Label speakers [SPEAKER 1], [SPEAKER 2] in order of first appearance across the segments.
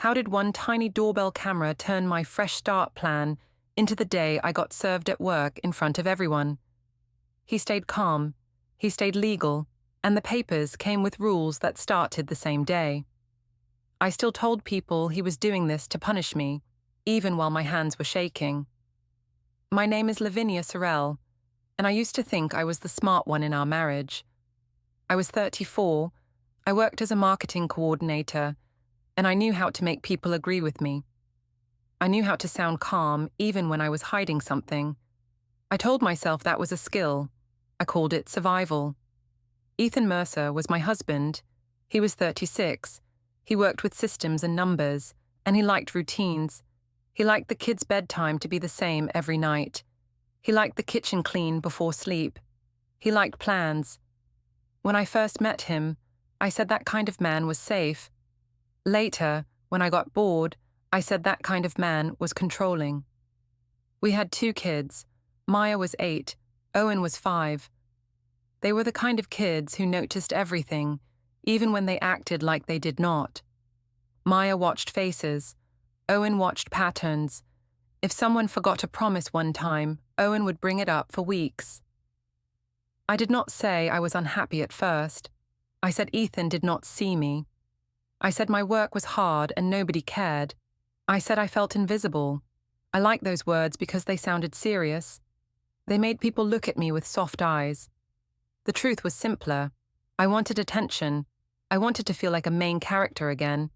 [SPEAKER 1] How did one tiny doorbell camera turn my fresh start plan into the day I got served at work in front of everyone? He stayed calm, he stayed legal, and the papers came with rules that started the same day. I still told people he was doing this to punish me, even while my hands were shaking. My name is Lavinia Sorrell, and I used to think I was the smart one in our marriage. I was 34, I worked as a marketing coordinator, and I knew how to make people agree with me. I knew how to sound calm even when I was hiding something. I told myself that was a skill. I called it survival. Ethan Mercer was my husband. He was 36. He worked with systems and numbers, and he liked routines. He liked the kids' bedtime to be the same every night. He liked the kitchen clean before sleep. He liked plans. When I first met him, I said that kind of man was safe. Later, when I got bored, I said that kind of man was controlling. We had 2 kids. Maya was 8, Owen was 5. They were the kind of kids who noticed everything, even when they acted like they did not. Maya watched faces. Owen watched patterns. If someone forgot a promise one time, Owen would bring it up for weeks. I did not say I was unhappy at first. I said Ethan did not see me. I said my work was hard and nobody cared. I said I felt invisible. I liked those words because they sounded serious. They made people look at me with soft eyes. The truth was simpler. I wanted attention. I wanted to feel like a main character again.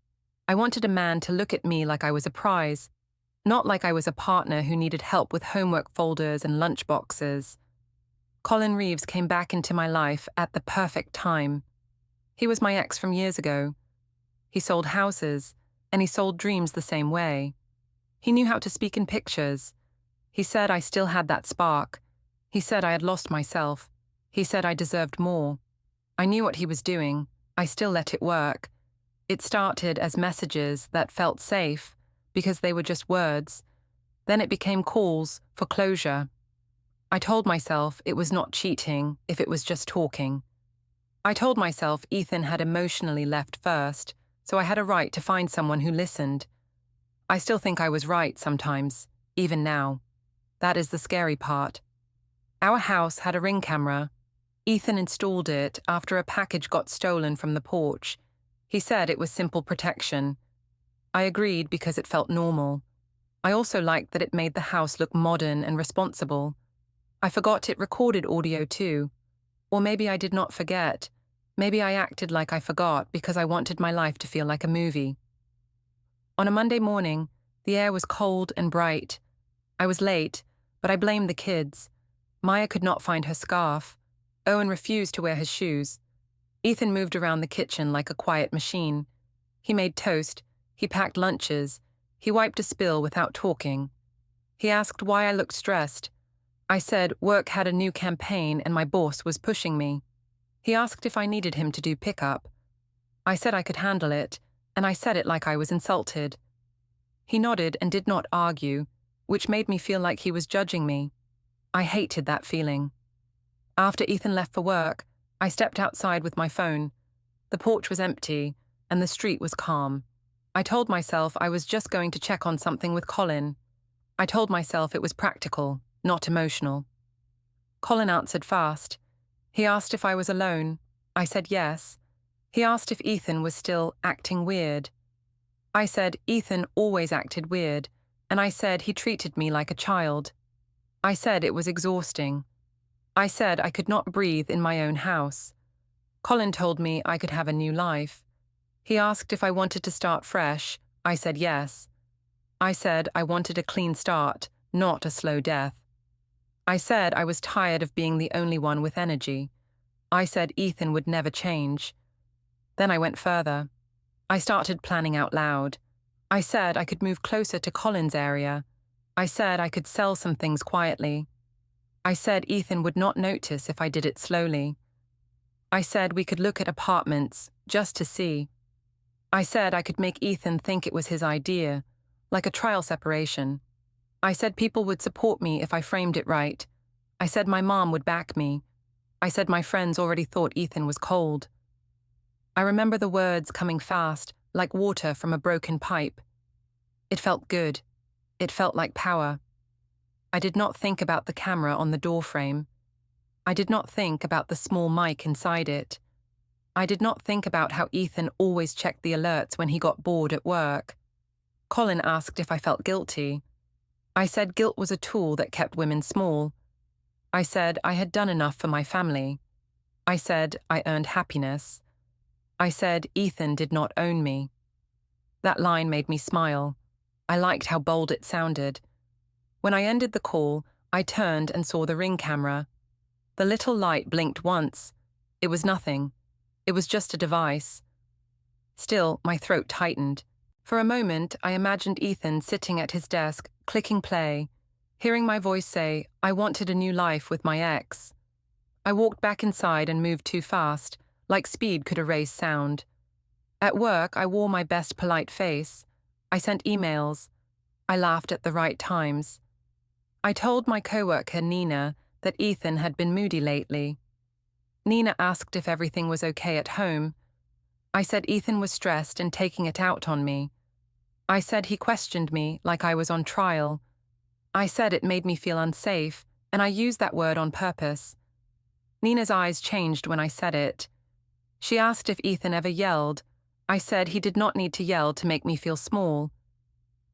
[SPEAKER 1] I wanted a man to look at me like I was a prize, not like I was a partner who needed help with homework folders and lunch boxes. Colin Reeves came back into my life at the perfect time. He was my ex from years ago. He sold houses, and he sold dreams the same way. He knew how to speak in pictures. He said I still had that spark. He said I had lost myself. He said I deserved more. I knew what he was doing. I still let it work. It started as messages that felt safe, because they were just words. Then it became calls for closure. I told myself it was not cheating if it was just talking. I told myself Ethan had emotionally left first, so I had a right to find someone who listened. I still think I was right sometimes, even now. That is the scary part. Our house had a Ring camera. Ethan installed it after a package got stolen from the porch. He said it was simple protection. I agreed because it felt normal. I also liked that it made the house look modern and responsible. I forgot it recorded audio too. Or maybe I did not forget. Maybe I acted like I forgot because I wanted my life to feel like a movie. On a Monday morning, the air was cold and bright. I was late, but I blamed the kids. Maya could not find her scarf. Owen refused to wear his shoes. Ethan moved around the kitchen like a quiet machine. He made toast. He packed lunches. He wiped a spill without talking. He asked why I looked stressed. I said work had a new campaign and my boss was pushing me. He asked if I needed him to do pickup. I said I could handle it, and I said it like I was insulted. He nodded and did not argue, which made me feel like he was judging me. I hated that feeling. After Ethan left for work, I stepped outside with my phone. The porch was empty, and the street was calm. I told myself I was just going to check on something with Colin. I told myself it was practical, not emotional. Colin answered fast. He asked if I was alone. I said yes. He asked if Ethan was still acting weird. I said Ethan always acted weird, and I said he treated me like a child. I said it was exhausting. I said I could not breathe in my own house. Colin told me I could have a new life. He asked if I wanted to start fresh. I said yes. I said I wanted a clean start, not a slow death. I said I was tired of being the only one with energy. I said Ethan would never change. Then I went further. I started planning out loud. I said I could move closer to Colin's area. I said I could sell some things quietly. I said Ethan would not notice if I did it slowly. I said we could look at apartments, just to see. I said I could make Ethan think it was his idea, like a trial separation. I said people would support me if I framed it right. I said my mom would back me. I said my friends already thought Ethan was cold. I remember the words coming fast, like water from a broken pipe. It felt good. It felt like power. I did not think about the camera on the doorframe. I did not think about the small mic inside it. I did not think about how Ethan always checked the alerts when he got bored at work. Colin asked if I felt guilty. I said guilt was a tool that kept women small. I said I had done enough for my family. I said I earned happiness. I said Ethan did not own me. That line made me smile. I liked how bold it sounded. When I ended the call, I turned and saw the Ring camera. The little light blinked once. It was nothing. It was just a device. Still, my throat tightened. For a moment, I imagined Ethan sitting at his desk, clicking play, hearing my voice say, "I wanted a new life with my ex." I walked back inside and moved too fast, like speed could erase sound. At work, I wore my best polite face. I sent emails. I laughed at the right times. I told my coworker, Nina, that Ethan had been moody lately. Nina asked if everything was okay at home. I said Ethan was stressed and taking it out on me. I said he questioned me like I was on trial. I said it made me feel unsafe, and I used that word on purpose. Nina's eyes changed when I said it. She asked if Ethan ever yelled. I said he did not need to yell to make me feel small.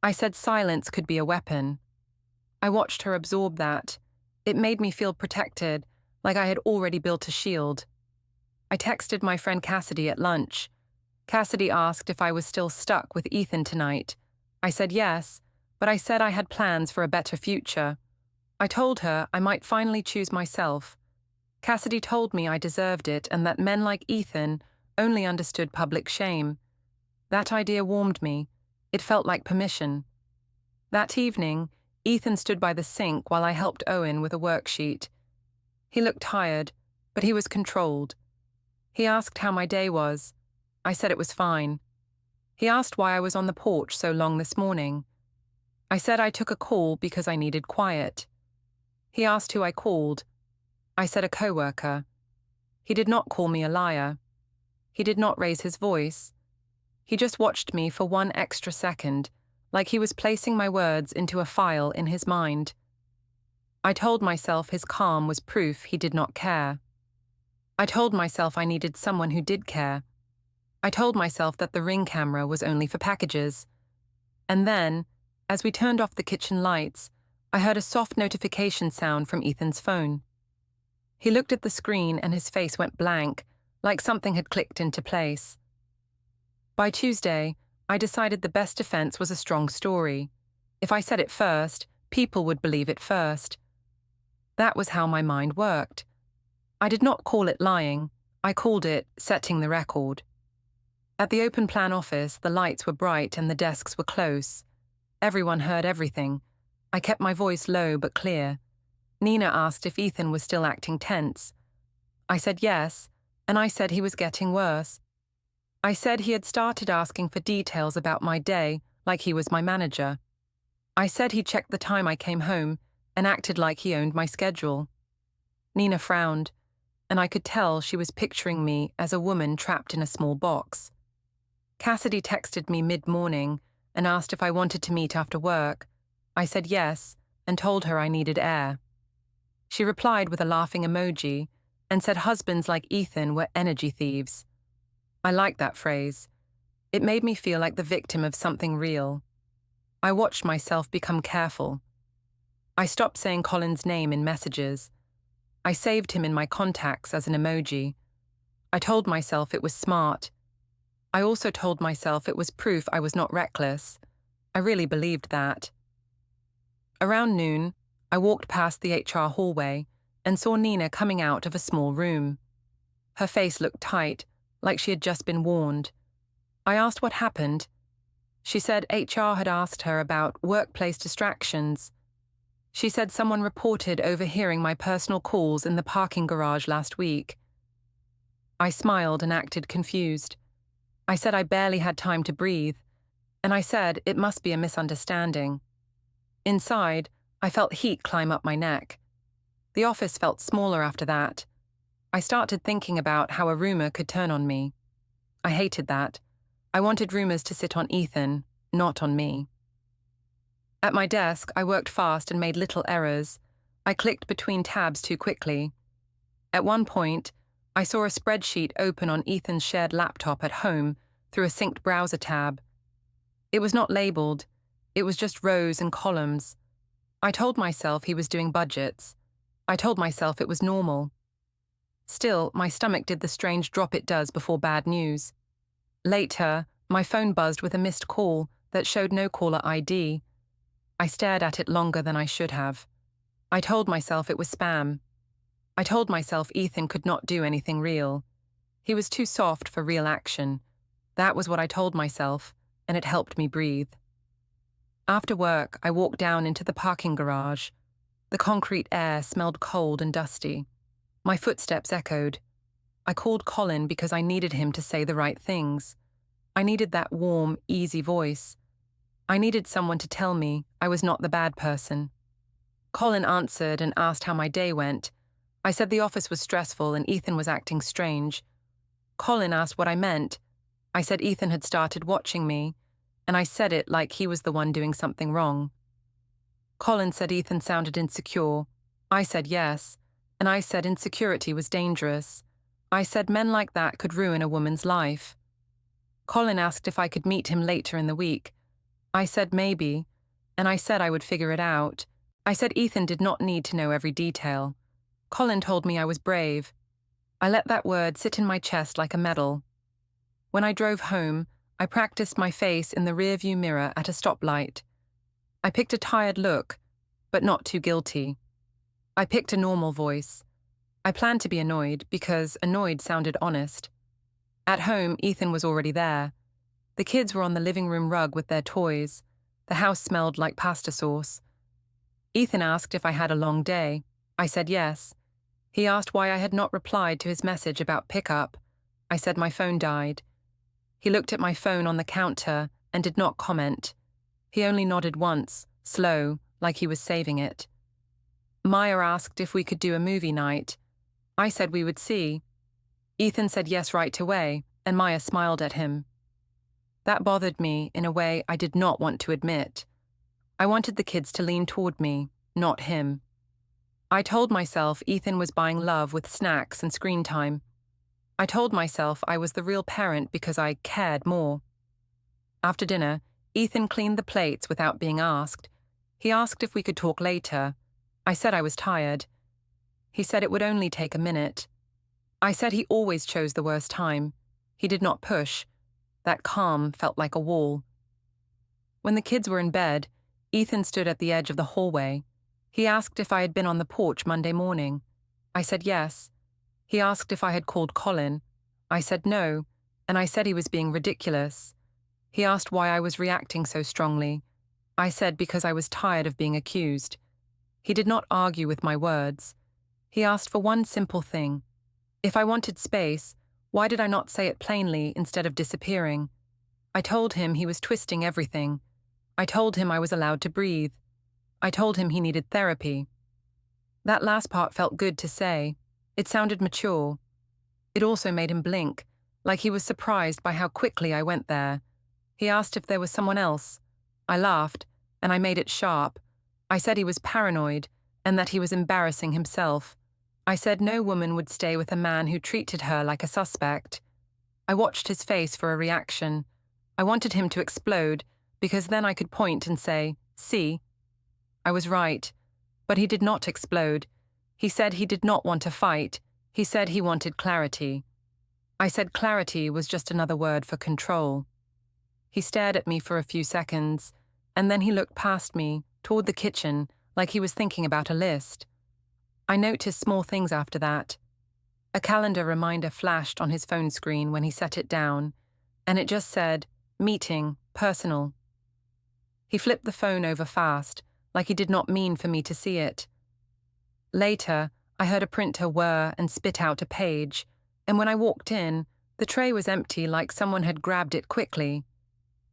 [SPEAKER 1] I said silence could be a weapon. I watched her absorb that. It made me feel protected, like I had already built a shield. I texted my friend Cassidy at lunch. Cassidy asked if I was still stuck with Ethan tonight. I said yes, but I said I had plans for a better future. I told her I might finally choose myself. Cassidy told me I deserved it and that men like Ethan only understood public shame. That idea warmed me. It felt like permission. That evening, Ethan stood by the sink while I helped Owen with a worksheet. He looked tired, but he was controlled. He asked how my day was. I said it was fine. He asked why I was on the porch so long this morning. I said I took a call because I needed quiet. He asked who I called. I said a coworker. He did not call me a liar. He did not raise his voice. He just watched me for one extra second, like he was placing my words into a file in his mind. I told myself his calm was proof he did not care. I told myself I needed someone who did care. I told myself that the Ring camera was only for packages. And then, as we turned off the kitchen lights, I heard a soft notification sound from Ethan's phone. He looked at the screen and his face went blank, like something had clicked into place. By Tuesday, I decided the best defense was a strong story. If I said it first, people would believe it first. That was how my mind worked. I did not call it lying. I called it setting the record. At the open plan office, the lights were bright and the desks were close. Everyone heard everything. I kept my voice low but clear. Nina asked if Ethan was still acting tense. I said yes, and I said he was getting worse. I said he had started asking for details about my day, like he was my manager. I said he checked the time I came home and acted like he owned my schedule. Nina frowned, and I could tell she was picturing me as a woman trapped in a small box. Cassidy texted me mid-morning and asked if I wanted to meet after work. I said yes and told her I needed air. She replied with a laughing emoji and said husbands like Ethan were energy thieves. I liked that phrase. It made me feel like the victim of something real. I watched myself become careful. I stopped saying Colin's name in messages. I saved him in my contacts as an emoji. I told myself it was smart. I also told myself it was proof I was not reckless. I really believed that. Around noon, I walked past the HR hallway and saw Nina coming out of a small room. Her face looked tight, like she had just been warned. I asked what happened. She said HR had asked her about workplace distractions. She said someone reported overhearing my personal calls in the parking garage last week. I smiled and acted confused. I said I barely had time to breathe, and I said it must be a misunderstanding. Inside, I felt heat climb up my neck. The office felt smaller after that. I started thinking about how a rumor could turn on me. I hated that. I wanted rumors to sit on Ethan, not on me. At my desk, I worked fast and made little errors. I clicked between tabs too quickly. At one point, I saw a spreadsheet open on Ethan's shared laptop at home through a synced browser tab. It was not labeled. It was just rows and columns. I told myself he was doing budgets. I told myself it was normal. Still, my stomach did the strange drop it does before bad news. Later, my phone buzzed with a missed call that showed no caller ID. I stared at it longer than I should have. I told myself it was spam. I told myself Ethan could not do anything real. He was too soft for real action. That was what I told myself, and it helped me breathe. After work, I walked down into the parking garage. The concrete air smelled cold and dusty. My footsteps echoed. I called Colin because I needed him to say the right things. I needed that warm, easy voice. I needed someone to tell me I was not the bad person. Colin answered and asked how my day went. I said the office was stressful and Ethan was acting strange. Colin asked what I meant. I said Ethan had started watching me, and I said it like he was the one doing something wrong. Colin said Ethan sounded insecure. I said yes, and I said insecurity was dangerous. I said men like that could ruin a woman's life. Colin asked if I could meet him later in the week. I said maybe, and I said I would figure it out. I said Ethan did not need to know every detail. Colin told me I was brave. I let that word sit in my chest like a medal. When I drove home, I practiced my face in the rearview mirror at a stoplight. I picked a tired look, but not too guilty. I picked a normal voice. I planned to be annoyed because annoyed sounded honest. At home, Ethan was already there. The kids were on the living room rug with their toys. The house smelled like pasta sauce. Ethan asked if I had a long day. I said yes. He asked why I had not replied to his message about pickup. I said my phone died. He looked at my phone on the counter and did not comment. He only nodded once, slow, like he was saving it. Maya asked if we could do a movie night. I said we would see. Ethan said yes right away, and Maya smiled at him. That bothered me in a way I did not want to admit. I wanted the kids to lean toward me, not him. I told myself Ethan was buying love with snacks and screen time. I told myself I was the real parent because I cared more. After dinner, Ethan cleaned the plates without being asked. He asked if we could talk later. I said I was tired. He said it would only take a minute. I said he always chose the worst time. He did not push. That calm felt like a wall. When the kids were in bed, Ethan stood at the edge of the hallway. He asked if I had been on the porch Monday morning. I said yes. He asked if I had called Colin. I said no, and I said he was being ridiculous. He asked why I was reacting so strongly. I said because I was tired of being accused. He did not argue with my words. He asked for one simple thing. If I wanted space, why did I not say it plainly instead of disappearing? I told him he was twisting everything. I told him I was allowed to breathe. I told him he needed therapy. That last part felt good to say. It sounded mature. It also made him blink, like he was surprised by how quickly I went there. He asked if there was someone else. I laughed, and I made it sharp. I said he was paranoid, and that he was embarrassing himself. I said no woman would stay with a man who treated her like a suspect. I watched his face for a reaction. I wanted him to explode, because then I could point and say, see? I was right, but he did not explode. He said he did not want to fight. He said he wanted clarity. I said clarity was just another word for control. He stared at me for a few seconds, and then he looked past me, toward the kitchen, like he was thinking about a list. I noticed small things after that. A calendar reminder flashed on his phone screen when he set it down, and it just said, meeting, personal. He flipped the phone over fast, like he did not mean for me to see it. Later, I heard a printer whir and spit out a page, and when I walked in, the tray was empty like someone had grabbed it quickly.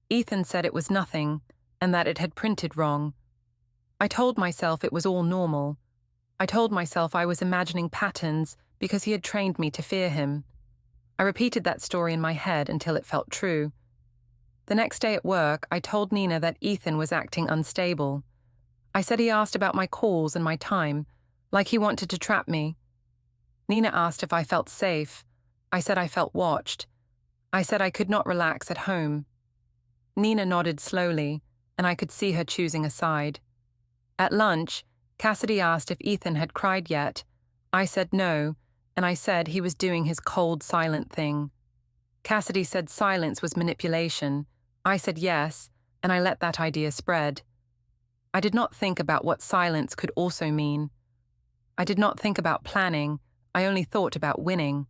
[SPEAKER 1] Ethan said it was nothing, and that it had printed wrong. I told myself it was all normal. I told myself I was imagining patterns because he had trained me to fear him. I repeated that story in my head until it felt true. The next day at work, I told Nina that Ethan was acting unstable. I said he asked about my calls and my time, like he wanted to trap me. Nina asked if I felt safe. I said I felt watched. I said I could not relax at home. Nina nodded slowly, and I could see her choosing a side. At lunch, Cassidy asked if Ethan had cried yet. I said no, and I said he was doing his cold, silent thing. Cassidy said silence was manipulation. I said yes, and I let that idea spread. I did not think about what silence could also mean. I did not think about planning, I only thought about winning.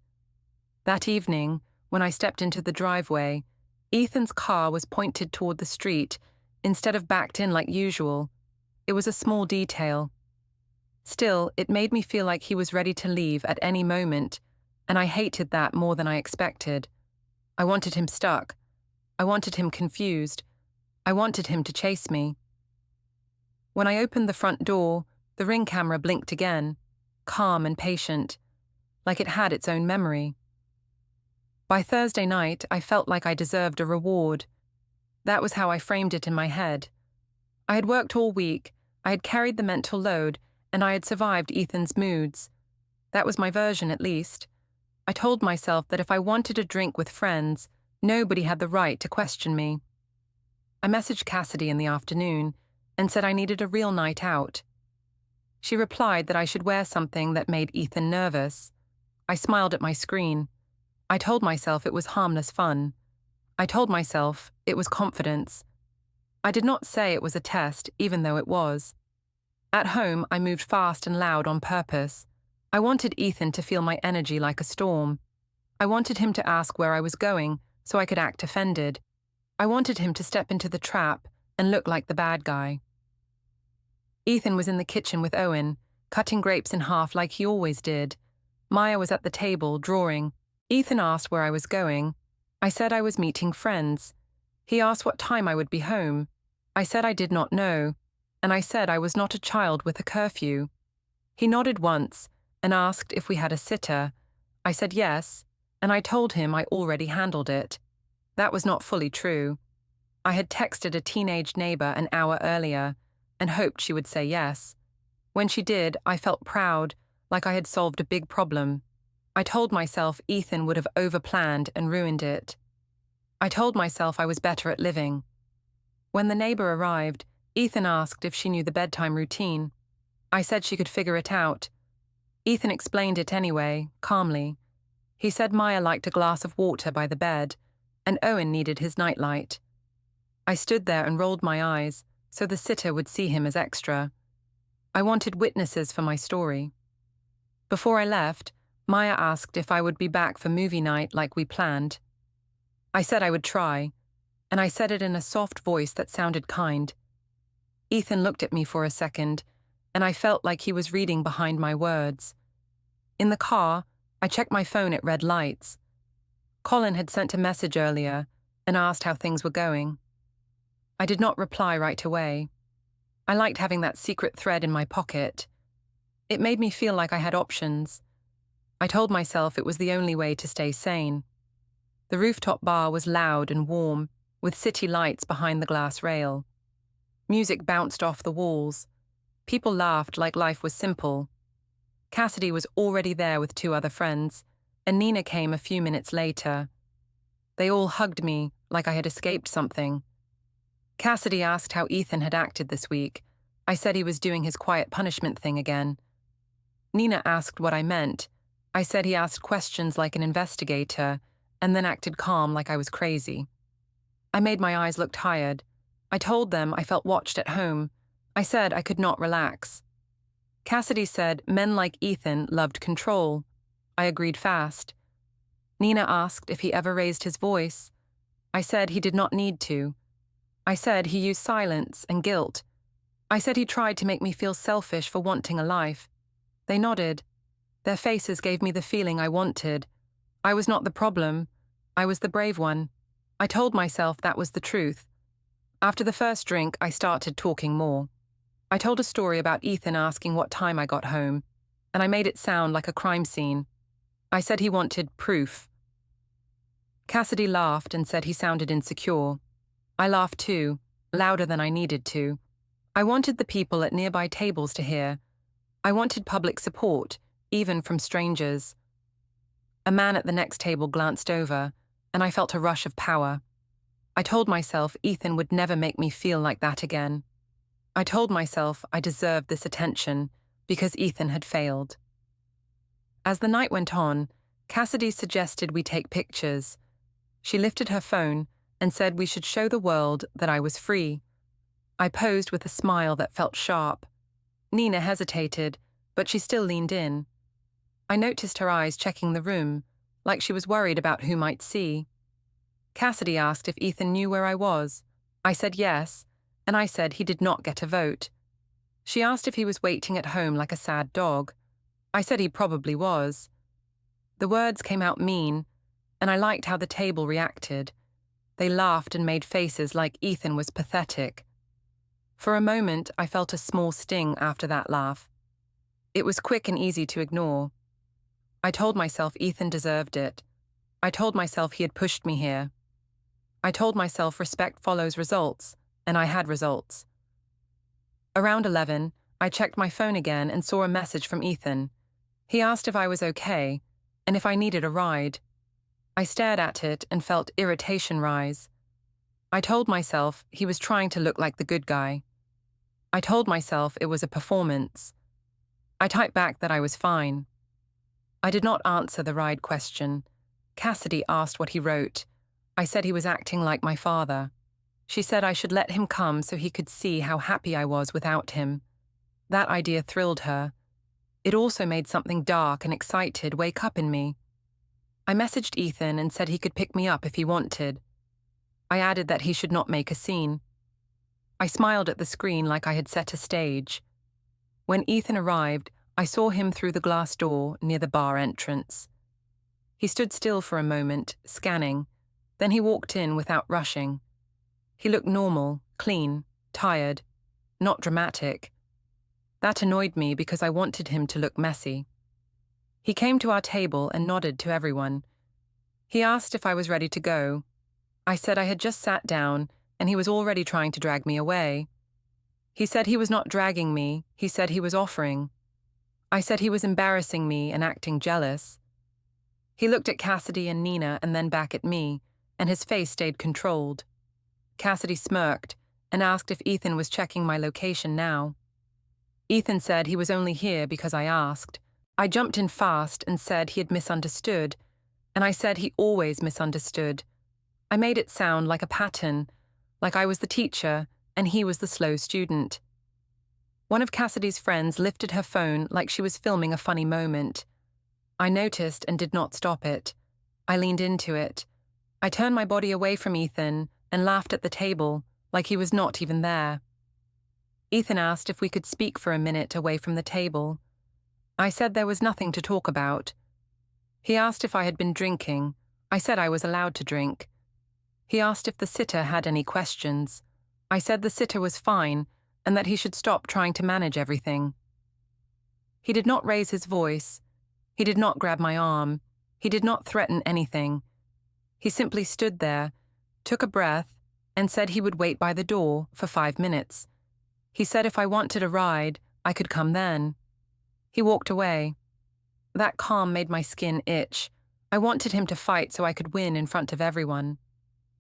[SPEAKER 1] That evening, when I stepped into the driveway, Ethan's car was pointed toward the street, instead of backed in like usual. It was a small detail. Still, it made me feel like he was ready to leave at any moment, and I hated that more than I expected. I wanted him stuck. I wanted him confused. I wanted him to chase me. When I opened the front door, the Ring camera blinked again, calm and patient, like it had its own memory. By Thursday night, I felt like I deserved a reward. That was how I framed it in my head. I had worked all week, I had carried the mental load, and I had survived Ethan's moods. That was my version, at least. I told myself that if I wanted a drink with friends, nobody had the right to question me. I messaged Cassidy in the afternoon and said I needed a real night out. She replied that I should wear something that made Ethan nervous. I smiled at my screen. I told myself it was harmless fun. I told myself it was confidence. I did not say it was a test, even though it was. At home, I moved fast and loud on purpose. I wanted Ethan to feel my energy like a storm. I wanted him to ask where I was going, so I could act offended. I wanted him to step into the trap and look like the bad guy. Ethan was in the kitchen with Owen, cutting grapes in half like he always did. Maya was at the table, drawing. Ethan asked where I was going. I said I was meeting friends. He asked what time I would be home. I said I did not know, and I said I was not a child with a curfew. He nodded once and asked if we had a sitter. I said yes, and I told him I already handled it. That was not fully true. I had texted a teenage neighbor an hour earlier and hoped she would say yes. When she did, I felt proud, like I had solved a big problem. I told myself Ethan would have overplanned and ruined it. I told myself I was better at living. When the neighbor arrived, Ethan asked if she knew the bedtime routine. I said she could figure it out. Ethan explained it anyway, calmly. He said Maya liked a glass of water by the bed, and Owen needed his nightlight. I stood there and rolled my eyes, so the sitter would see him as extra. I wanted witnesses for my story. Before I left, Maya asked if I would be back for movie night like we planned. I said I would try, and I said it in a soft voice that sounded kind. Ethan looked at me for a second, and I felt like he was reading behind my words. In the car, I checked my phone at red lights. Colin had sent a message earlier and asked how things were going. I did not reply right away. I liked having that secret thread in my pocket. It made me feel like I had options. I told myself it was the only way to stay sane. The rooftop bar was loud and warm, with city lights behind the glass rail. Music bounced off the walls. People laughed like life was simple. Cassidy was already there with 2 other friends, and Nina came a few minutes later. They all hugged me like I had escaped something. Cassidy asked how Ethan had acted this week. I said he was doing his quiet punishment thing again. Nina asked what I meant. I said he asked questions like an investigator, and then acted calm like I was crazy. I made my eyes look tired. I told them I felt watched at home. I said I could not relax. Cassidy said men like Ethan loved control. I agreed fast. Nina asked if he ever raised his voice. I said he did not need to. I said he used silence and guilt. I said he tried to make me feel selfish for wanting a life. They nodded. Their faces gave me the feeling I wanted. I was not the problem. I was the brave one. I told myself that was the truth. After the first drink, I started talking more. I told a story about Ethan asking what time I got home, and I made it sound like a crime scene. I said he wanted proof. Cassidy laughed and said he sounded insecure. I laughed too, louder than I needed to. I wanted the people at nearby tables to hear. I wanted public support, even from strangers. A man at the next table glanced over, and I felt a rush of power. I told myself Ethan would never make me feel like that again. I told myself I deserved this attention because Ethan had failed. As the night went on, Cassidy suggested we take pictures. She lifted her phone and said we should show the world that I was free. I posed with a smile that felt sharp. Nina hesitated, but she still leaned in. I noticed her eyes checking the room, like she was worried about who might see. Cassidy asked if Ethan knew where I was. I said yes, and I said he did not get a vote. She asked if he was waiting at home like a sad dog. I said he probably was. The words came out mean, and I liked how the table reacted. They laughed and made faces like Ethan was pathetic. For a moment, I felt a small sting after that laugh. It was quick and easy to ignore. I told myself Ethan deserved it. I told myself he had pushed me here. I told myself respect follows results, and I had results. Around 11, I checked my phone again and saw a message from Ethan. He asked if I was okay, and if I needed a ride. I stared at it and felt irritation rise. I told myself he was trying to look like the good guy. I told myself it was a performance. I typed back that I was fine. I did not answer the ride question. Cassidy asked what he wrote. I said he was acting like my father. She said I should let him come so he could see how happy I was without him. That idea thrilled her. It also made something dark and excited wake up in me. I messaged Ethan and said he could pick me up if he wanted. I added that he should not make a scene. I smiled at the screen like I had set a stage. When Ethan arrived, I saw him through the glass door near the bar entrance. He stood still for a moment, scanning. Then he walked in without rushing. He looked normal, clean, tired, not dramatic. That annoyed me because I wanted him to look messy. He came to our table and nodded to everyone. He asked if I was ready to go. I said I had just sat down and he was already trying to drag me away. He said he was not dragging me, he said he was offering. I said he was embarrassing me and acting jealous. He looked at Cassidy and Nina and then back at me, and his face stayed controlled. Cassidy smirked and asked if Ethan was checking my location now. Ethan said he was only here because I asked. I jumped in fast and said he had misunderstood, and I said he always misunderstood. I made it sound like a pattern, like I was the teacher and he was the slow student. One of Cassidy's friends lifted her phone like she was filming a funny moment. I noticed and did not stop it. I leaned into it. I turned my body away from Ethan and laughed at the table, like he was not even there. Ethan asked if we could speak for a minute away from the table. I said there was nothing to talk about. He asked if I had been drinking. I said I was allowed to drink. He asked if the sitter had any questions. I said the sitter was fine and that he should stop trying to manage everything. He did not raise his voice. He did not grab my arm. He did not threaten anything. He simply stood there, took a breath, and said he would wait by the door for 5 minutes. He said if I wanted a ride, I could come then. He walked away. That calm made my skin itch. I wanted him to fight so I could win in front of everyone.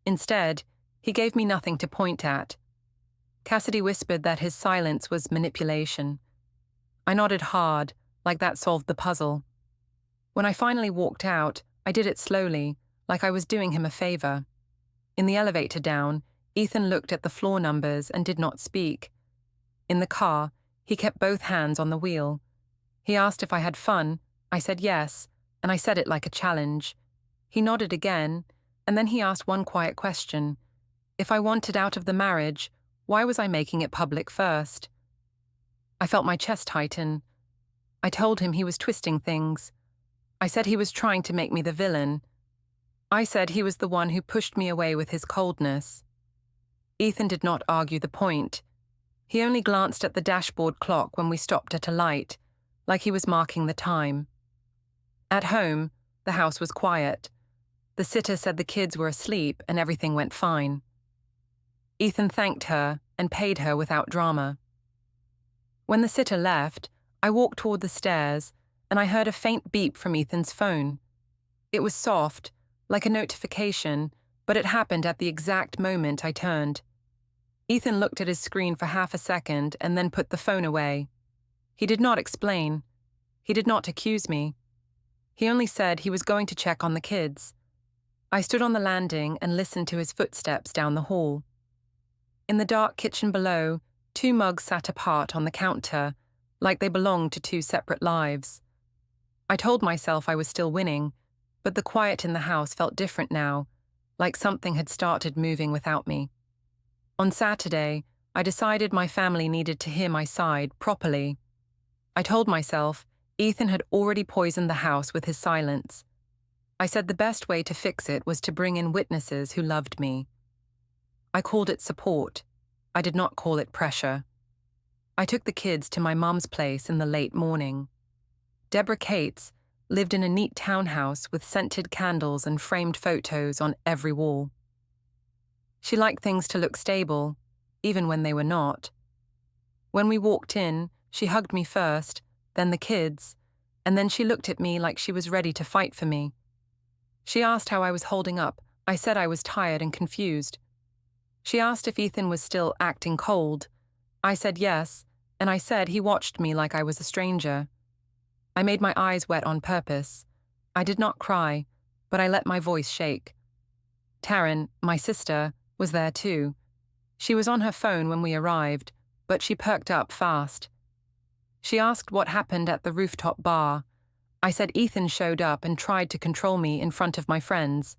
[SPEAKER 1] Instead, he gave me nothing to point at. Cassidy whispered that his silence was manipulation. I nodded hard, like that solved the puzzle. When I finally walked out, I did it slowly, like I was doing him a favor. In the elevator down, Ethan looked at the floor numbers and did not speak. In the car, he kept both hands on the wheel. He asked if I had fun. I said yes, and I said it like a challenge. He nodded again, and then he asked one quiet question. If I wanted out of the marriage, why was I making it public first? I felt my chest tighten. I told him he was twisting things. I said he was trying to make me the villain. I said he was the one who pushed me away with his coldness. Ethan did not argue the point. He only glanced at the dashboard clock when we stopped at a light, like he was marking the time. At home, the house was quiet. The sitter said the kids were asleep and everything went fine. Ethan thanked her and paid her without drama. When the sitter left, I walked toward the stairs and I heard a faint beep from Ethan's phone. It was soft, like a notification, but it happened at the exact moment I turned. Ethan looked at his screen for half a second and then put the phone away. He did not explain. He did not accuse me. He only said he was going to check on the kids. I stood on the landing and listened to his footsteps down the hall. In the dark kitchen below, 2 mugs sat apart on the counter, like they belonged to 2 separate lives. I told myself I was still winning, but the quiet in the house felt different now, like something had started moving without me. On Saturday, I decided my family needed to hear my side properly. I told myself Ethan had already poisoned the house with his silence. I said the best way to fix it was to bring in witnesses who loved me. I called it support. I did not call it pressure. I took the kids to my mum's place in the late morning. Deborah Cates lived in a neat townhouse with scented candles and framed photos on every wall. She liked things to look stable, even when they were not. When we walked in, she hugged me first, then the kids, and then she looked at me like she was ready to fight for me. She asked how I was holding up. I said I was tired and confused. She asked if Ethan was still acting cold. I said yes, and I said he watched me like I was a stranger. I made my eyes wet on purpose. I did not cry, but I let my voice shake. Taryn, my sister, was there too. She was on her phone when we arrived, but she perked up fast. She asked what happened at the rooftop bar. I said Ethan showed up and tried to control me in front of my friends.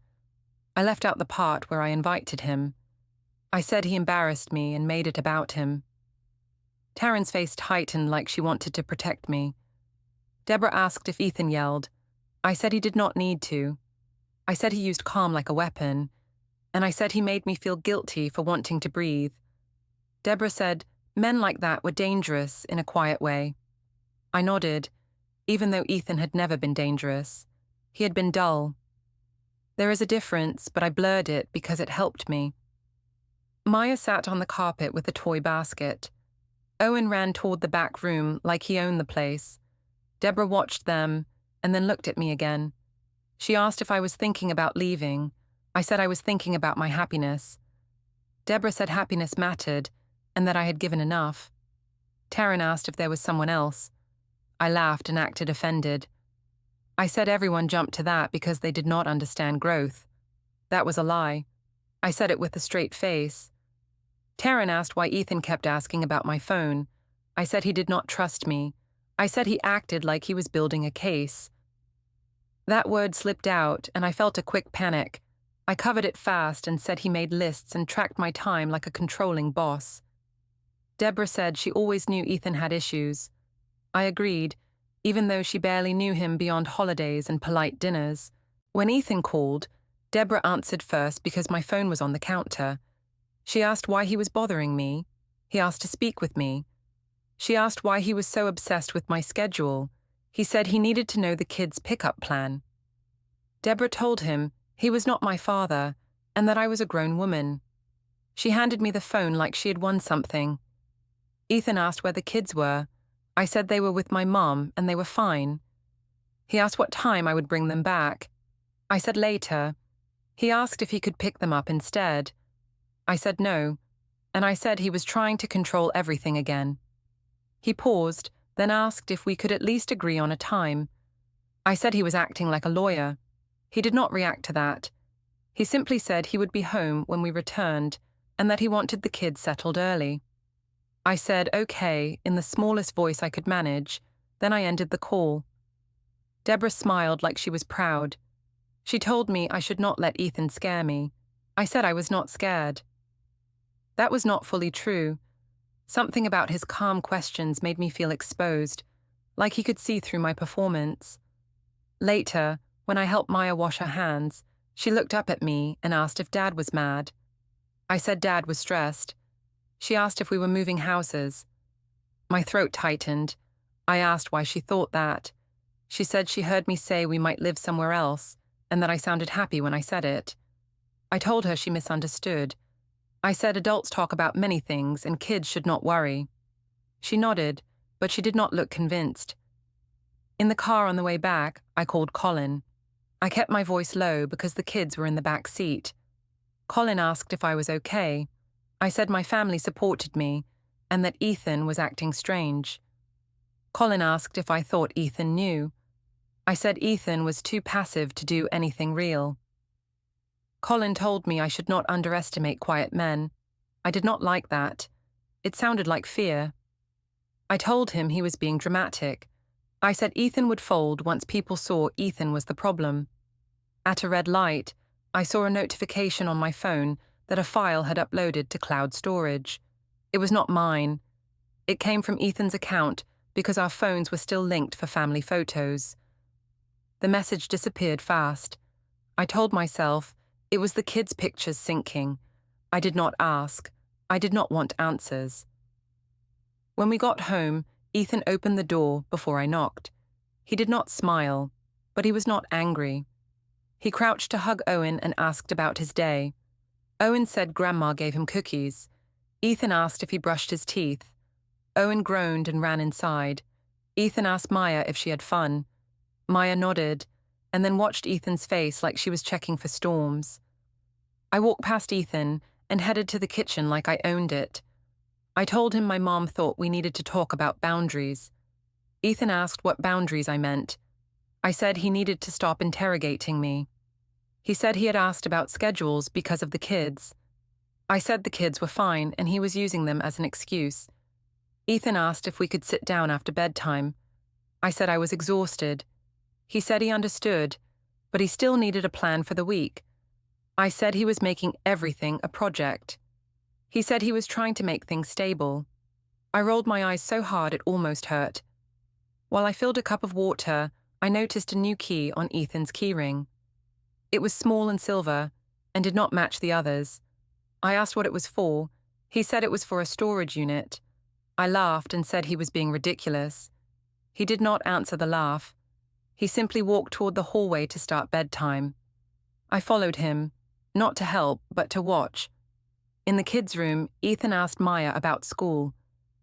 [SPEAKER 1] I left out the part where I invited him. I said he embarrassed me and made it about him. Taryn's face tightened like she wanted to protect me. Deborah asked if Ethan yelled. I said he did not need to. I said he used calm like a weapon, and I said he made me feel guilty for wanting to breathe. Deborah said men like that were dangerous in a quiet way. I nodded, even though Ethan had never been dangerous. He had been dull. There is a difference, but I blurred it because it helped me. Maya sat on the carpet with a toy basket. Owen ran toward the back room like he owned the place. Deborah watched them and then looked at me again. She asked if I was thinking about leaving. I said I was thinking about my happiness. Deborah said happiness mattered and that I had given enough. Taryn asked if there was someone else. I laughed and acted offended. I said everyone jumped to that because they did not understand growth. That was a lie. I said it with a straight face. Taryn asked why Ethan kept asking about my phone. I said he did not trust me. I said he acted like he was building a case. That word slipped out, and I felt a quick panic. I covered it fast and said he made lists and tracked my time like a controlling boss. Deborah said she always knew Ethan had issues. I agreed, even though she barely knew him beyond holidays and polite dinners. When Ethan called, Deborah answered first because my phone was on the counter. She asked why he was bothering me. He asked to speak with me. She asked why he was so obsessed with my schedule. He said he needed to know the kids' pickup plan. Deborah told him he was not my father and that I was a grown woman. She handed me the phone like she had won something. Ethan asked where the kids were. I said they were with my mom and they were fine. He asked what time I would bring them back. I said later. He asked if he could pick them up instead. I said no, and I said he was trying to control everything again. He paused, then asked if we could at least agree on a time. I said he was acting like a lawyer. He did not react to that. He simply said he would be home when we returned and that he wanted the kids settled early. I said okay in the smallest voice I could manage, then I ended the call. Deborah smiled like she was proud. She told me I should not let Ethan scare me. I said I was not scared. That was not fully true. Something about his calm questions made me feel exposed, like he could see through my performance. Later, when I helped Maya wash her hands, she looked up at me and asked if Dad was mad. I said Dad was stressed. She asked if we were moving houses. My throat tightened. I asked why she thought that. She said she heard me say we might live somewhere else, and that I sounded happy when I said it. I told her she misunderstood. I said adults talk about many things and kids should not worry. She nodded, but she did not look convinced. In the car on the way back, I called Colin. I kept my voice low because the kids were in the back seat. Colin asked if I was okay. I said my family supported me and that Ethan was acting strange. Colin asked if I thought Ethan knew. I said Ethan was too passive to do anything real. Colin told me I should not underestimate quiet men. I did not like that. It sounded like fear. I told him he was being dramatic. I said Ethan would fold once people saw Ethan was the problem. At a red light, I saw a notification on my phone that a file had uploaded to cloud storage. It was not mine. It came from Ethan's account because our phones were still linked for family photos. The message disappeared fast. I told myself it was the kids' pictures syncing. I did not ask. I did not want answers. When we got home, Ethan opened the door before I knocked. He did not smile, but he was not angry. He crouched to hug Owen and asked about his day. Owen said Grandma gave him cookies. Ethan asked if he brushed his teeth. Owen groaned and ran inside. Ethan asked Maya if she had fun. Maya nodded, and then watched Ethan's face like she was checking for storms. I walked past Ethan and headed to the kitchen like I owned it. I told him my mom thought we needed to talk about boundaries. Ethan asked what boundaries I meant. I said he needed to stop interrogating me. He said he had asked about schedules because of the kids. I said the kids were fine and he was using them as an excuse. Ethan asked if we could sit down after bedtime. I said I was exhausted. He said he understood, but he still needed a plan for the week. I said he was making everything a project. He said he was trying to make things stable. I rolled my eyes so hard it almost hurt. While I filled a cup of water, I noticed a new key on Ethan's keyring. It was small and silver, and did not match the others. I asked what it was for. He said it was for a storage unit. I laughed and said he was being ridiculous. He did not answer the laugh. He simply walked toward the hallway to start bedtime. I followed him, not to help, but to watch. In the kids' room, Ethan asked Maya about school.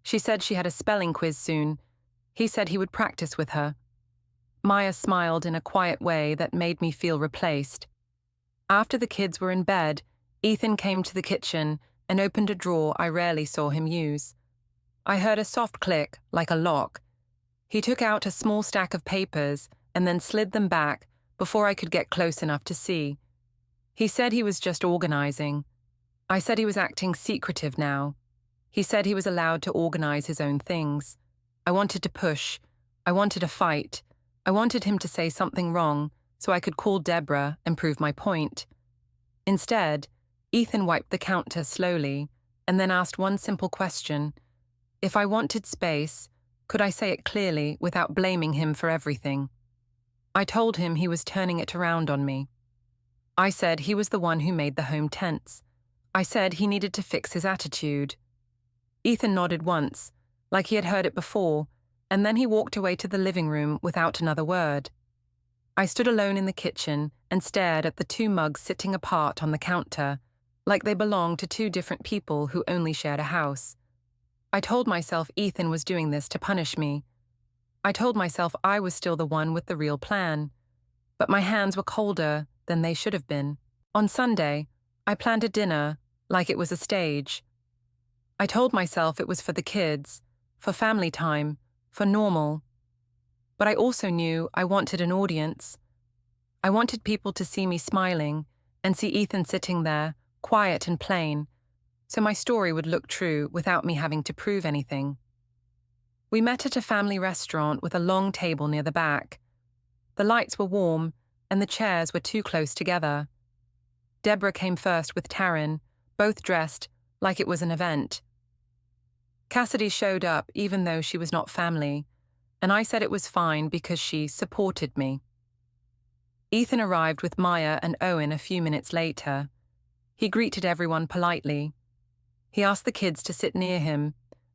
[SPEAKER 1] She said she had a spelling quiz soon. He said he would practice with her. Maya smiled in a quiet way that made me feel replaced. After the kids were in bed, Ethan came to the kitchen and opened a drawer I rarely saw him use. I heard a soft click, like a lock. He took out a small stack of papers and then slid them back before I could get close enough to see. He said he was just organizing. I said he was acting secretive now. He said he was allowed to organize his own things. I wanted to push. I wanted a fight. I wanted him to say something wrong so I could call Deborah and prove my point. Instead, Ethan wiped the counter slowly and then asked one simple question. If I wanted space, could I say it clearly without blaming him for everything? I told him he was turning it around on me. I said he was the one who made the home tense. I said he needed to fix his attitude. Ethan nodded once, like he had heard it before, and then he walked away to the living room without another word. I stood alone in the kitchen and stared at the two mugs sitting apart on the counter, like they belonged to two different people who only shared a house. I told myself Ethan was doing this to punish me. I told myself I was still the one with the real plan. But my hands were colder than they should have been. On Sunday, I planned a dinner like it was a stage. I told myself it was for the kids, for family time, for normal. But I also knew I wanted an audience. I wanted people to see me smiling and see Ethan sitting there, quiet and plain, so my story would look true without me having to prove anything. We met at a family restaurant with a long table near the back. The lights were warm, and the chairs were too close together. Deborah came first with Taryn, both dressed like it was an event. Cassidy showed up even though she was not family, and I said it was fine because she supported me. Ethan arrived with Maya and Owen a few minutes later. He greeted everyone politely. He asked the kids to sit near him,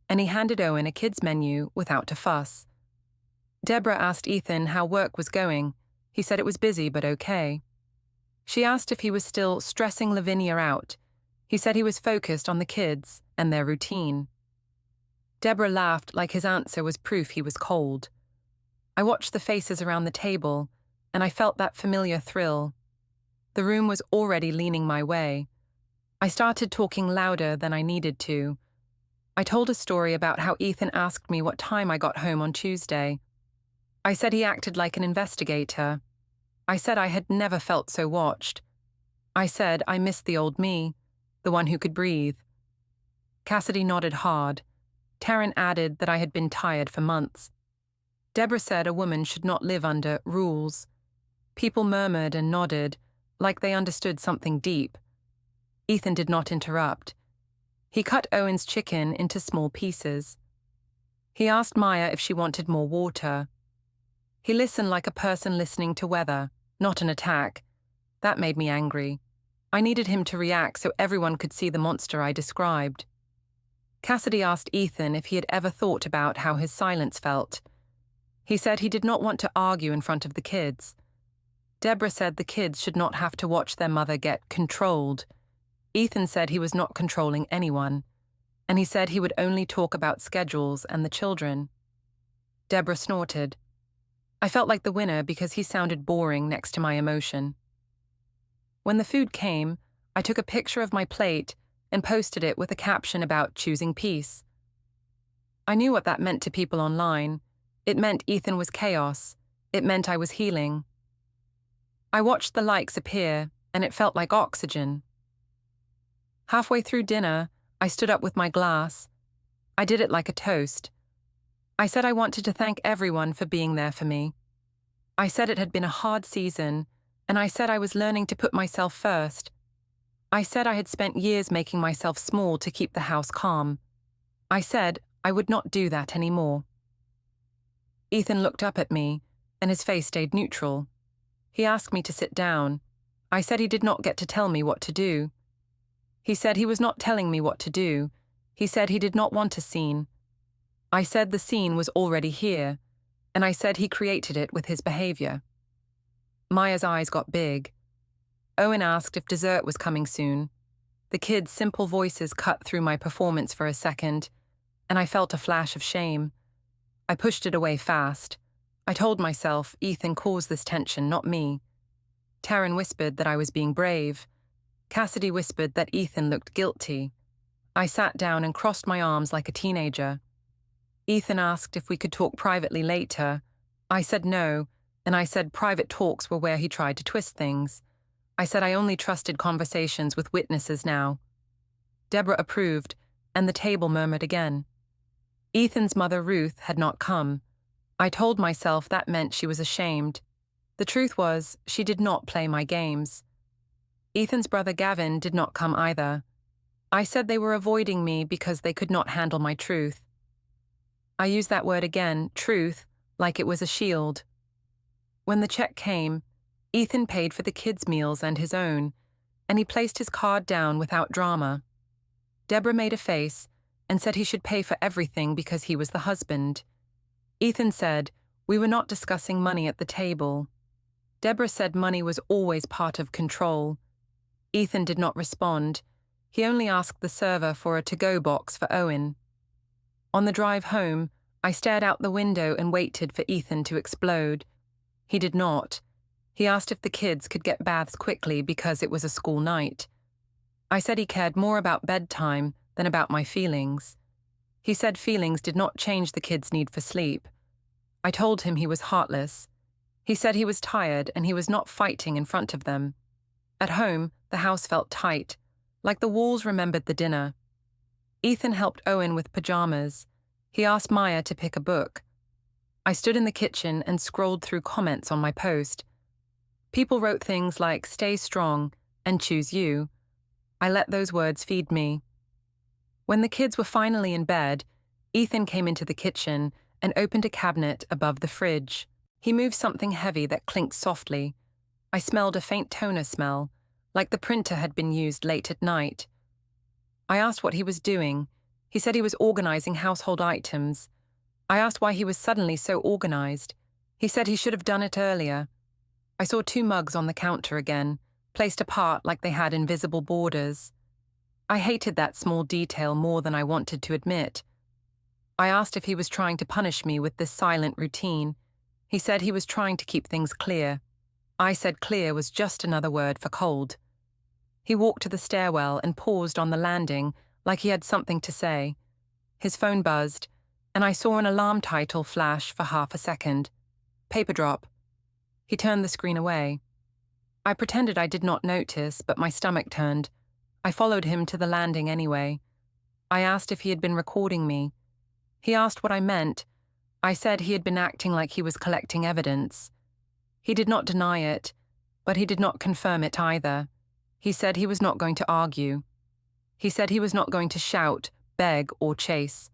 [SPEAKER 1] and he handed Owen a kids' menu without a fuss. Deborah asked Ethan how work was going. He said it was busy but okay. She asked if he was still stressing Lavinia out. He said he was focused on the kids and their routine. Deborah laughed like his answer was proof he was cold. I watched the faces around the table, and I felt that familiar thrill. The room was already leaning my way. I started talking louder than I needed to. I told a story about how Ethan asked me what time I got home on Tuesday. I said he acted like an investigator. I said I had never felt so watched. I said I missed the old me, the one who could breathe. Cassidy nodded hard. Taryn added that I had been tired for months. Deborah said a woman should not live under rules. People murmured and nodded, like they understood something deep. Ethan did not interrupt. He cut Owen's chicken into small pieces. He asked Maya if she wanted more water. He listened like a person listening to weather, not an attack. That made me angry. I needed him to react so everyone could see the monster I described. Cassidy asked Ethan if he had ever thought about how his silence felt. He said he did not want to argue in front of the kids. Deborah said the kids should not have to watch their mother get controlled. Ethan said he was not controlling anyone, and he said he would only talk about schedules and the children. Deborah snorted. I felt like the winner because he sounded boring next to my emotion. When the food came, I took a picture of my plate and posted it with a caption about choosing peace. I knew what that meant to people online. It meant Ethan was chaos. It meant I was healing. I watched the likes appear, and it felt like oxygen. Halfway through dinner, I stood up with my glass. I did it like a toast. I said I wanted to thank everyone for being there for me. I said it had been a hard season, and I said I was learning to put myself first. I said I had spent years making myself small to keep the house calm. I said I would not do that anymore. Ethan looked up at me, and his face stayed neutral. He asked me to sit down. I said he did not get to tell me what to do. He said he was not telling me what to do. He said he did not want a scene. I said the scene was already here, and I said he created it with his behavior. Maya's eyes got big. Owen asked if dessert was coming soon. The kids' simple voices cut through my performance for a second, and I felt a flash of shame. I pushed it away fast. I told myself Ethan caused this tension, not me. Taryn whispered that I was being brave. Cassidy whispered that Ethan looked guilty. I sat down and crossed my arms like a teenager. Ethan asked if we could talk privately later. I said no, and I said private talks were where he tried to twist things. I said I only trusted conversations with witnesses now. Deborah approved, and the table murmured again. Ethan's mother, Ruth, had not come. I told myself that meant she was ashamed. The truth was, she did not play my games. Ethan's brother Gavin did not come either. I said they were avoiding me because they could not handle my truth. I used that word again, truth, like it was a shield. When the check came, Ethan paid for the kids' meals and his own, and he placed his card down without drama. Deborah made a face and said he should pay for everything because he was the husband. Ethan said we were not discussing money at the table. Deborah said money was always part of control. Ethan did not respond. He only asked the server for a to-go box for Owen. On the drive home, I stared out the window and waited for Ethan to explode. He did not. He asked if the kids could get baths quickly because it was a school night. I said he cared more about bedtime than about my feelings. He said feelings did not change the kids' need for sleep. I told him he was heartless. He said he was tired and he was not fighting in front of them. At home, the house felt tight, like the walls remembered the dinner. Ethan helped Owen with pajamas. He asked Maya to pick a book. I stood in the kitchen and scrolled through comments on my post. People wrote things like "stay strong" and "choose you." I let those words feed me. When the kids were finally in bed, Ethan came into the kitchen and opened a cabinet above the fridge. He moved something heavy that clinked softly. I smelled a faint toner smell, like the printer had been used late at night. I asked what he was doing. He said he was organizing household items. I asked why he was suddenly so organized. He said he should have done it earlier. I saw 2 mugs on the counter again, placed apart like they had invisible borders. I hated that small detail more than I wanted to admit. I asked if he was trying to punish me with this silent routine. He said he was trying to keep things clear. I said clear was just another word for cold. He walked to the stairwell and paused on the landing like he had something to say. His phone buzzed, and I saw an alarm title flash for half a second. Paper drop. He turned the screen away. I pretended I did not notice, but my stomach turned. I followed him to the landing anyway. I asked if he had been recording me. He asked what I meant. I said he had been acting like he was collecting evidence. He did not deny it, but he did not confirm it either. He said he was not going to argue. He said he was not going to shout, beg, or chase.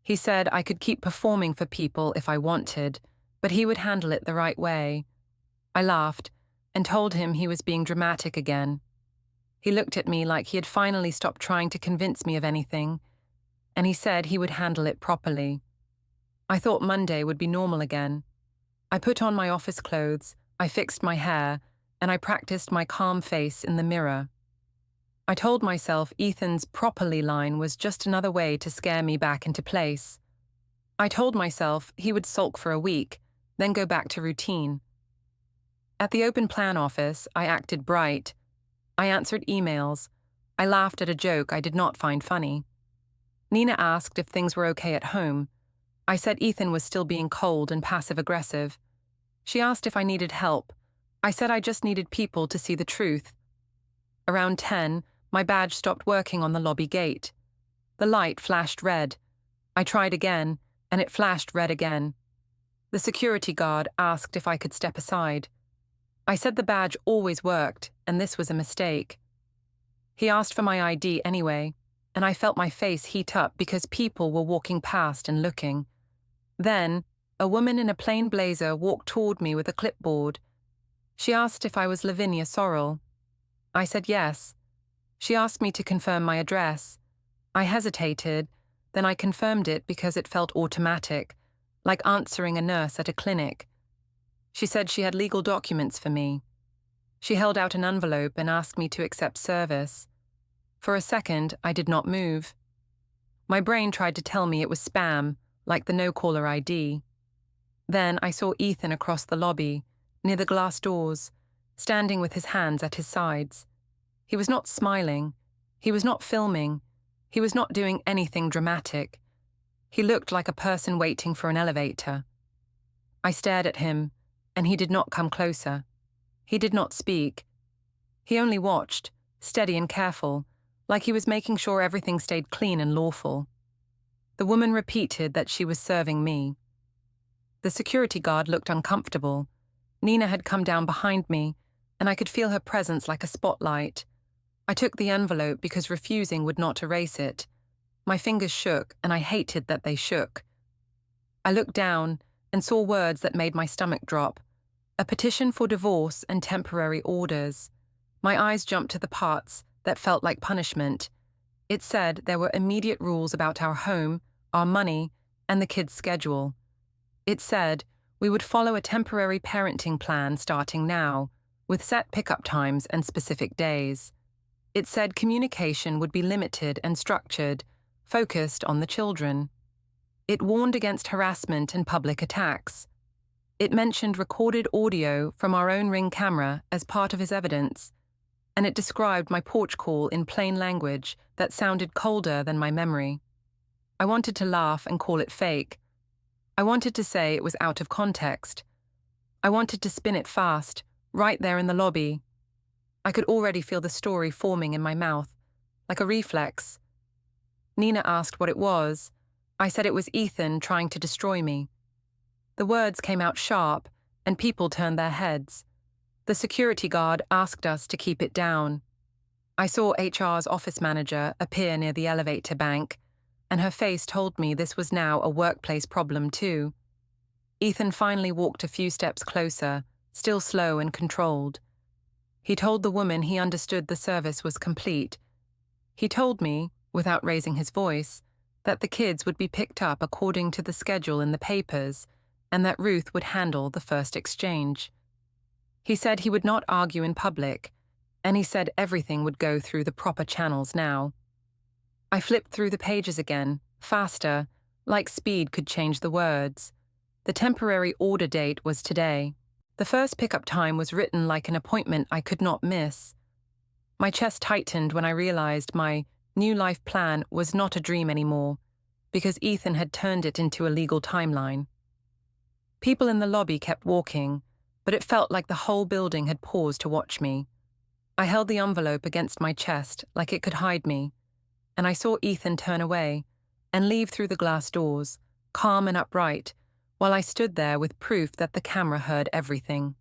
[SPEAKER 1] He said I could keep performing for people if I wanted, but he would handle it the right way. I laughed and told him he was being dramatic again. He looked at me like he had finally stopped trying to convince me of anything, and he said he would handle it properly. I thought Monday would be normal again. I put on my office clothes, I fixed my hair, and I practiced my calm face in the mirror. I told myself Ethan's properly line was just another way to scare me back into place. I told myself he would sulk for a week, then go back to routine. At the open plan office, I acted bright. I answered emails. I laughed at a joke I did not find funny. Nina asked if things were okay at home. I said Ethan was still being cold and passive-aggressive. She asked if I needed help. I said I just needed people to see the truth. Around 10, my badge stopped working on the lobby gate. The light flashed red. I tried again, and it flashed red again. The security guard asked if I could step aside. I said the badge always worked, and this was a mistake. He asked for my ID anyway, and I felt my face heat up because people were walking past and looking. Then, a woman in a plain blazer walked toward me with a clipboard. She asked if I was Lavinia Sorrell. I said yes. She asked me to confirm my address. I hesitated, then I confirmed it because it felt automatic, like answering a nurse at a clinic. She said she had legal documents for me. She held out an envelope and asked me to accept service. For a second, I did not move. My brain tried to tell me it was spam, like the no-caller ID. Then I saw Ethan across the lobby, near the glass doors, standing with his hands at his sides. He was not smiling. He was not filming. He was not doing anything dramatic. He looked like a person waiting for an elevator. I stared at him, and he did not come closer. He did not speak. He only watched, steady and careful, like he was making sure everything stayed clean and lawful. The woman repeated that she was serving me. The security guard looked uncomfortable. Nina had come down behind me, and I could feel her presence like a spotlight. I took the envelope because refusing would not erase it. My fingers shook, and I hated that they shook. I looked down and saw words that made my stomach drop. A petition for divorce and temporary orders. My eyes jumped to the parts that felt like punishment. It said there were immediate rules about our home, our money, and the kids' schedule. It said we would follow a temporary parenting plan starting now, with set pickup times and specific days. It said communication would be limited and structured, focused on the children. It warned against harassment and public attacks. It mentioned recorded audio from our own Ring camera as part of his evidence, and it described my porch call in plain language that sounded colder than my memory. I wanted to laugh and call it fake. I wanted to say it was out of context. I wanted to spin it fast, right there in the lobby. I could already feel the story forming in my mouth, like a reflex. Nina asked what it was. I said it was Ethan trying to destroy me. The words came out sharp, and people turned their heads. The security guard asked us to keep it down. I saw HR's office manager appear near the elevator bank, and her face told me this was now a workplace problem too. Ethan finally walked a few steps closer, still slow and controlled. He told the woman he understood the service was complete. He told me, without raising his voice, that the kids would be picked up according to the schedule in the papers, and that Ruth would handle the first exchange. He said he would not argue in public, and he said everything would go through the proper channels now. I flipped through the pages again, faster, like speed could change the words. The temporary order date was today. The first pickup time was written like an appointment I could not miss. My chest tightened when I realized my new life plan was not a dream anymore, because Ethan had turned it into a legal timeline. People in the lobby kept walking, but it felt like the whole building had paused to watch me. I held the envelope against my chest like it could hide me, and I saw Ethan turn away and leave through the glass doors, calm and upright, while I stood there with proof that the camera heard everything.